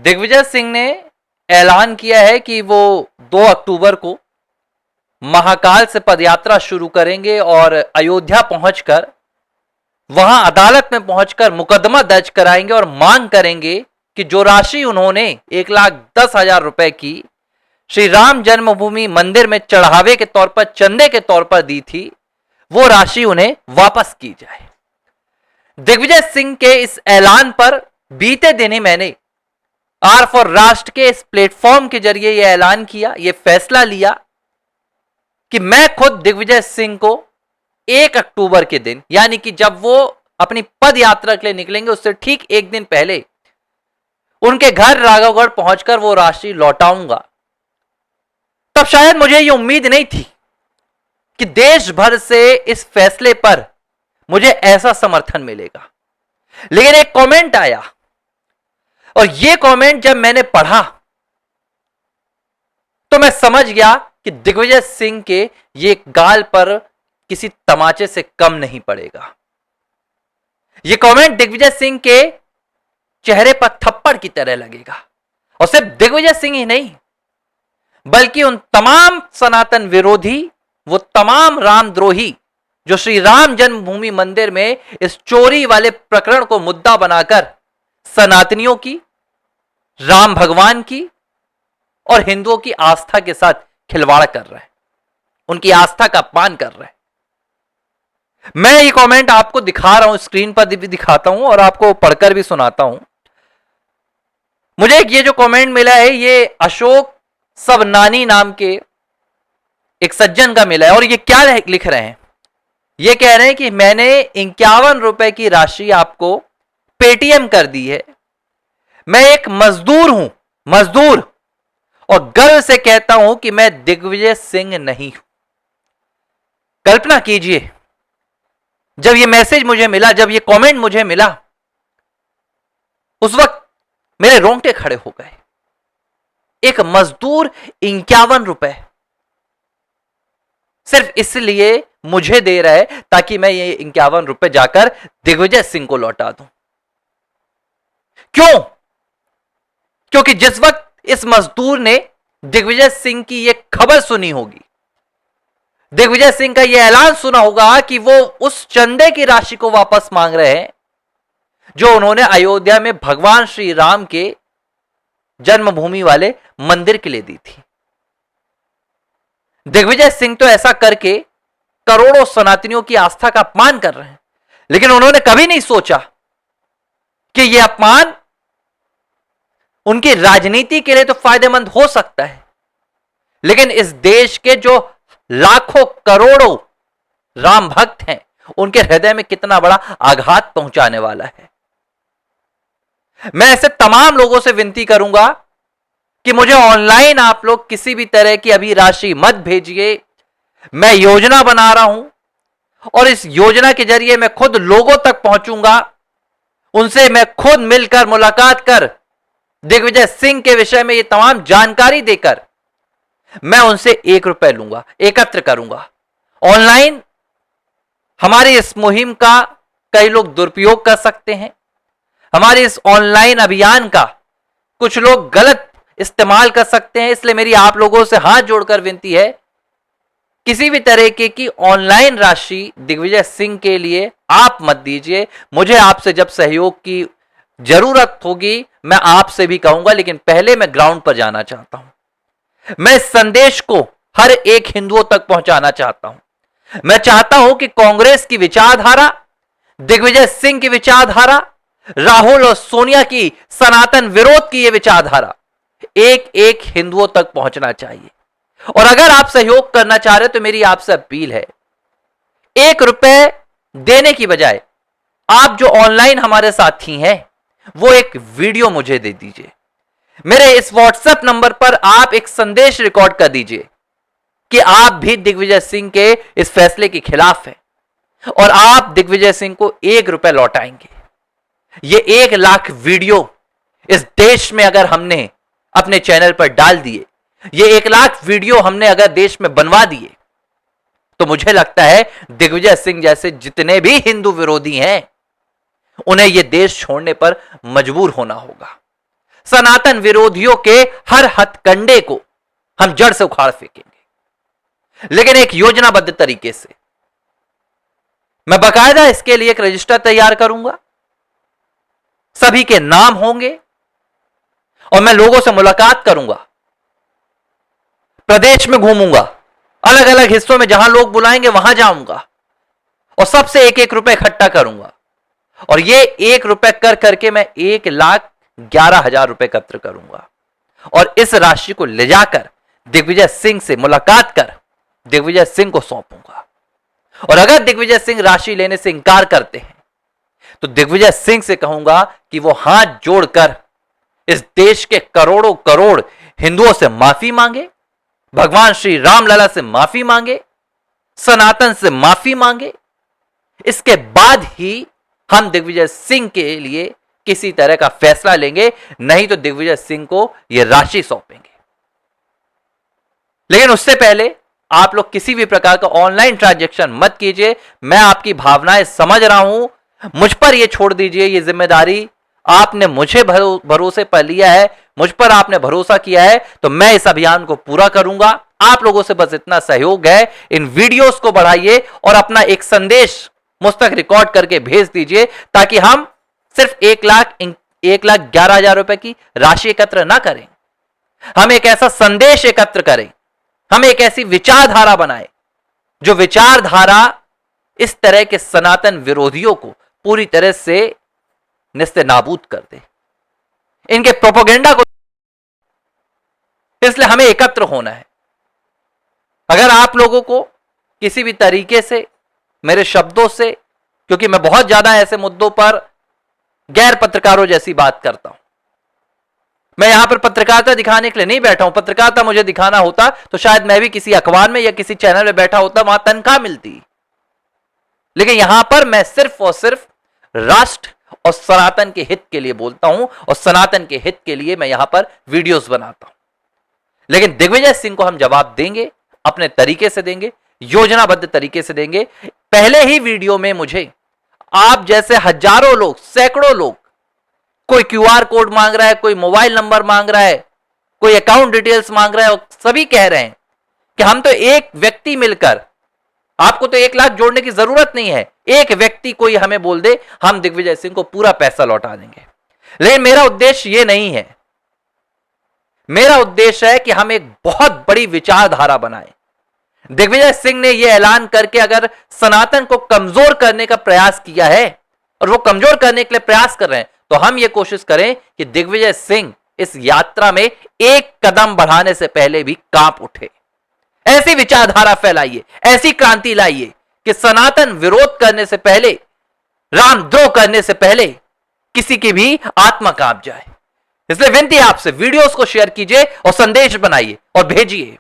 दिग्विजय सिंह ने ऐलान किया है कि वो 2 अक्टूबर को महाकाल से पदयात्रा शुरू करेंगे और अयोध्या पहुंचकर वहां अदालत में पहुंचकर मुकदमा दर्ज कराएंगे और मांग करेंगे कि जो राशि उन्होंने 1,10,000 रुपए की श्री राम जन्मभूमि मंदिर में चढ़ावे के तौर पर, चंदे के तौर पर दी थी, वो राशि उन्हें वापस की जाए। दिग्विजय सिंह के इस ऐलान पर बीते दिन ही मैंने आर फॉर राष्ट्र के इस प्लेटफॉर्म के जरिए यह ऐलान किया, यह फैसला लिया कि मैं खुद दिग्विजय सिंह को 1 अक्टूबर के दिन, यानी कि जब वो अपनी पद यात्रा के लिए निकलेंगे उससे ठीक एक दिन पहले उनके घर राघवगढ़ पहुंचकर वो राशि लौटाऊंगा। तब शायद मुझे ये उम्मीद नहीं थी कि देश भर से इस फैसले पर मुझे ऐसा समर्थन मिलेगा, लेकिन एक कमेंट आया और यह कमेंट जब मैंने पढ़ा तो मैं समझ गया कि दिग्विजय सिंह के ये गाल पर किसी तमाचे से कम नहीं पड़ेगा। यह कमेंट दिग्विजय सिंह के चेहरे पर थप्पड़ की तरह लगेगा, और सिर्फ दिग्विजय सिंह ही नहीं बल्कि उन तमाम सनातन विरोधी, वो तमाम रामद्रोही जो श्री राम जन्मभूमि मंदिर में इस चोरी वाले प्रकरण को मुद्दा बनाकर सनातनियों की, राम भगवान की और हिंदुओं की आस्था के साथ खिलवाड़ कर रहे हैं, उनकी आस्था का अपमान कर रहे हैं। मैं ये कमेंट आपको दिखा रहा हूं, स्क्रीन पर भी दिखाता हूं और आपको पढ़कर भी सुनाता हूं। मुझे ये जो कमेंट मिला है ये अशोक सबनानी नाम के एक सज्जन का मिला है, और ये क्या लिख रहे हैं, ये कह रहे हैं कि मैंने 51 रुपए की राशि आपको पेटीएम कर दी है। मैं एक मजदूर हूं, मजदूर, और गर्व से कहता हूं कि मैं दिग्विजय सिंह नहीं हूं। कल्पना कीजिए, जब ये मैसेज मुझे मिला, जब ये कमेंट मुझे मिला, उस वक्त मेरे रोंगटे खड़े हो गए। एक मजदूर 51 रुपए सिर्फ इसलिए मुझे दे रहा है ताकि मैं ये 51 रुपए जाकर दिग्विजय सिंह को लौटा दूं। क्यों? क्योंकि जिस वक्त इस मजदूर ने दिग्विजय सिंह की यह खबर सुनी होगी, दिग्विजय सिंह का यह ऐलान सुना होगा कि वो उस चंदे की राशि को वापस मांग रहे हैं जो उन्होंने अयोध्या में भगवान श्री राम के जन्मभूमि वाले मंदिर के लिए दी थी। दिग्विजय सिंह तो ऐसा करके करोड़ों सनातनियों की आस्था का अपमान कर रहे हैं, लेकिन उन्होंने कभी नहीं सोचा कि यह अपमान उनकी राजनीति के लिए तो फायदेमंद हो सकता है, लेकिन इस देश के जो लाखों करोड़ों राम भक्त हैं उनके हृदय में कितना बड़ा आघात पहुंचाने वाला है। मैं ऐसे तमाम लोगों से विनती करूंगा कि मुझे ऑनलाइन आप लोग किसी भी तरह की अभी राशि मत भेजिए। मैं योजना बना रहा हूं और इस योजना के जरिए मैं खुद लोगों तक पहुंचूंगा, उनसे मैं खुद मिलकर मुलाकात कर दिग्विजय सिंह के विषय में ये तमाम जानकारी देकर मैं उनसे 1 रुपए लूंगा, एकत्र करूंगा। ऑनलाइन हमारी इस मुहिम का कई लोग दुरुपयोग कर सकते हैं, हमारे इस ऑनलाइन अभियान का कुछ लोग गलत इस्तेमाल कर सकते हैं, इसलिए मेरी आप लोगों से हाथ जोड़कर विनती है, किसी भी तरीके की ऑनलाइन राशि दिग्विजय सिंह के लिए आप मत दीजिए। मुझे आपसे जब सहयोग की जरूरत होगी मैं आपसे भी कहूंगा, लेकिन पहले मैं ग्राउंड पर जाना चाहता हूं। मैं इस संदेश को हर एक हिंदुओं तक पहुंचाना चाहता हूं। मैं चाहता हूं कि कांग्रेस की विचारधारा, दिग्विजय सिंह की विचारधारा, राहुल और सोनिया की सनातन विरोध की यह विचारधारा एक एक हिंदुओं तक पहुंचना चाहिए। और अगर आप सहयोग करना चाह रहे तो मेरी आपसे अपील है, 1 रुपए देने की बजाय आप जो ऑनलाइन हमारे साथी हैं वो एक वीडियो मुझे दे दीजिए। मेरे इस व्हाट्सएप नंबर पर आप एक संदेश रिकॉर्ड कर दीजिए कि आप भी दिग्विजय सिंह के इस फैसले के खिलाफ हैं और आप दिग्विजय सिंह को 1 रुपए लौटाएंगे। ये 1 लाख वीडियो इस देश में अगर हमने अपने चैनल पर डाल दिए, ये 1 लाख वीडियो हमने अगर देश में बनवा दिए, तो मुझे लगता है दिग्विजय सिंह जैसे जितने भी हिंदू विरोधी हैं उन्हें यह देश छोड़ने पर मजबूर होना होगा। सनातन विरोधियों के हर हथकंडे को हम जड़ से उखाड़ फेंकेंगे, लेकिन एक योजनाबद्ध तरीके से। मैं बाकायदा इसके लिए एक रजिस्टर तैयार करूंगा, सभी के नाम होंगे और मैं लोगों से मुलाकात करूंगा, प्रदेश में घूमूंगा, अलग अलग हिस्सों में जहां लोग बुलाएंगे वहां जाऊंगा और सबसे एक एक रुपए इकट्ठा करूंगा और ये 1 रुपए कर करके मैं 1,11,000 रुपए एकत्र करूंगा और इस राशि को ले जाकर दिग्विजय सिंह से मुलाकात कर दिग्विजय सिंह को सौंपूंगा। और अगर दिग्विजय सिंह राशि लेने से इंकार करते हैं तो दिग्विजय सिंह से कहूंगा कि वो हाथ जोड़कर इस देश के करोड़ों करोड़ हिंदुओं से माफी मांगे, भगवान श्री रामलला से माफी मांगे, सनातन से माफी मांगे। इसके बाद ही हम दिग्विजय सिंह के लिए किसी तरह का फैसला लेंगे, नहीं तो दिग्विजय सिंह को यह राशि सौंपेंगे। लेकिन उससे पहले आप लोग किसी भी प्रकार का ऑनलाइन ट्रांजैक्शन मत कीजिए। मैं आपकी भावनाएं समझ रहा हूं, मुझ पर यह छोड़ दीजिए। यह जिम्मेदारी आपने मुझे भरोसे पर लिया है, मुझ पर आपने भरोसा किया है, तो मैं इस अभियान को पूरा करूंगा। आप लोगों से बस इतना सहयोग है, इन वीडियोस को बढ़ाइए और अपना एक संदेश मुझ तक रिकॉर्ड करके भेज दीजिए ताकि हम सिर्फ 1,11,000 रुपए की राशि एकत्र ना करें, हम एक ऐसा संदेश एकत्र करें, हम एक ऐसी विचारधारा बनाएं जो विचारधारा इस तरह के सनातन विरोधियों को पूरी तरह से निस्ते नाबूद कर दे, इनके प्रोपेगेंडा को। इसलिए हमें एकत्र होना है। अगर आप लोगों को किसी भी तरीके से मेरे शब्दों से, क्योंकि मैं बहुत ज्यादा ऐसे मुद्दों पर गैर पत्रकारों जैसी बात करता हूं, मैं यहां पर पत्रकारिता दिखाने के लिए नहीं बैठा हूं। पत्रकारिता मुझे दिखाना होता तो शायद मैं भी किसी अखबार में या किसी चैनल में बैठा होता, वहां तनख्वाह मिलती। लेकिन यहां पर मैं सिर्फ और सिर्फ राष्ट्र और सनातन के हित के लिए बोलता हूं और सनातन के हित के लिए मैं यहां पर वीडियोस बनाता हूं। लेकिन दिग्विजय सिंह को हम जवाब देंगे, अपने तरीके से देंगे, योजनाबद्ध तरीके से देंगे। पहले ही वीडियो में मुझे आप जैसे हजारों लोग, सैकड़ों लोग, कोई क्यूआर कोड मांग रहा है, कोई मोबाइल नंबर मांग रहा है, कोई अकाउंट डिटेल्स मांग रहा है, और सभी कह रहे हैं कि हम तो एक व्यक्ति मिलकर, आपको तो 1 लाख जोड़ने की जरूरत नहीं है, एक व्यक्ति कोई हमें बोल दे, हम दिग्विजय सिंह को पूरा पैसा लौटा देंगे। लेकिन मेरा उद्देश्य यह नहीं है। मेरा उद्देश्य है कि हम एक बहुत बड़ी विचारधारा बनाएं। दिग्विजय सिंह ने यह ऐलान करके अगर सनातन को कमजोर करने का प्रयास किया है और वो कमजोर करने के लिए प्रयास कर रहे हैं, तो हम ये कोशिश करें कि दिग्विजय सिंह इस यात्रा में एक कदम बढ़ाने से पहले भी कांप उठे। ऐसी विचारधारा फैलाइए, ऐसी क्रांति लाइए कि सनातन विरोध करने से पहले, रामद्रोह करने से पहले किसी की भी आत्मा कांप जाए। इसलिए विनती है आपसे, वीडियोस को शेयर कीजिए और संदेश बनाइए और भेजिए।